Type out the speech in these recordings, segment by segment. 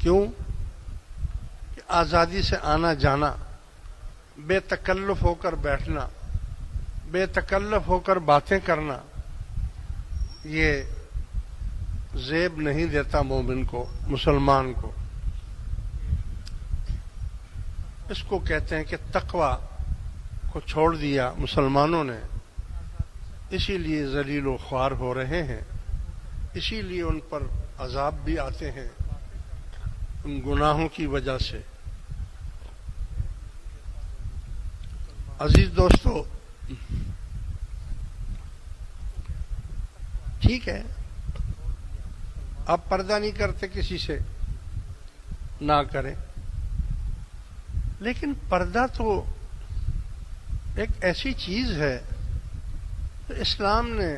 کیوں کہ آزادی سے آنا جانا، بے تکلف ہو کر بیٹھنا، بے تکلف ہو کر باتیں کرنا، یہ زیب نہیں دیتا مومن کو، مسلمان کو۔ اس کو کہتے ہیں کہ تقوی کو چھوڑ دیا مسلمانوں نے، اسی لیے ذلیل و خوار ہو رہے ہیں، اسی لیے ان پر عذاب بھی آتے ہیں ان گناہوں کی وجہ سے۔ عزیز دوستو، ٹھیک ہے آپ پردہ نہیں کرتے کسی سے، نہ کریں، لیکن پردہ تو ایک ایسی چیز ہے جو اسلام نے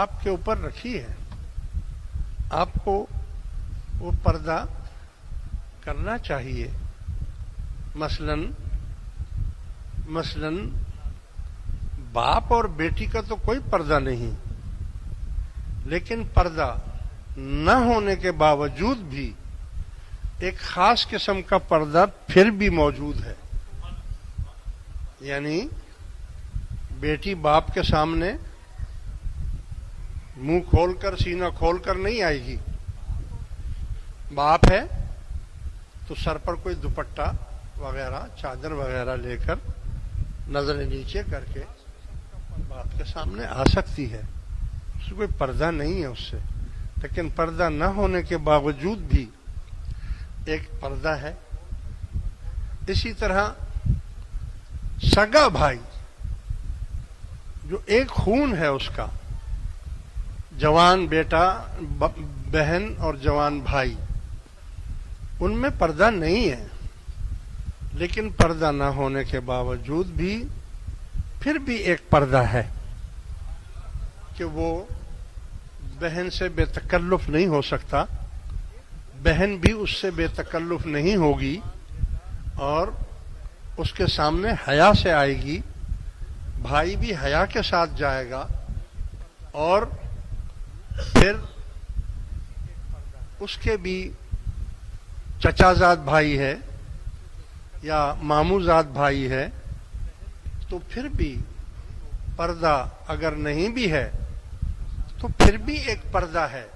آپ کے اوپر رکھی ہے، آپ کو وہ پردہ کرنا چاہیے۔ مثلاً باپ اور بیٹی کا تو کوئی پردہ نہیں، لیکن پردہ نہ ہونے کے باوجود بھی ایک خاص قسم کا پردہ پھر بھی موجود ہے۔ یعنی بیٹی باپ کے سامنے منہ کھول کر سینہ کھول کر نہیں آئے گی، باپ ہے تو سر پر کوئی دوپٹہ وغیرہ چادر وغیرہ لے کر نظر نیچے کر کے باپ کے سامنے آ سکتی ہے، اس کوئی پردہ نہیں ہے اس سے۔ لیکن پردہ نہ ہونے کے باوجود بھی ایک پردہ ہے۔ اسی طرح سگا بھائی جو ایک خون ہے اس کا، جوان بیٹا بہن اور جوان بھائی، ان میں پردہ نہیں ہے، لیکن پردہ نہ ہونے کے باوجود بھی پھر بھی ایک پردہ ہے کہ وہ بہن سے بے تکلف نہیں ہو سکتا، بہن بھی اس سے بے تکلف نہیں ہوگی اور اس کے سامنے حیا سے آئے گی، بھائی بھی حیا کے ساتھ جائے گا، اور پھر اس کے بھی چچا زاد بھائی ہے یا ماموں زاد بھائی ہے، تو پھر بھی پردہ اگر نہیں بھی ہے تو پھر بھی ایک پردہ ہے۔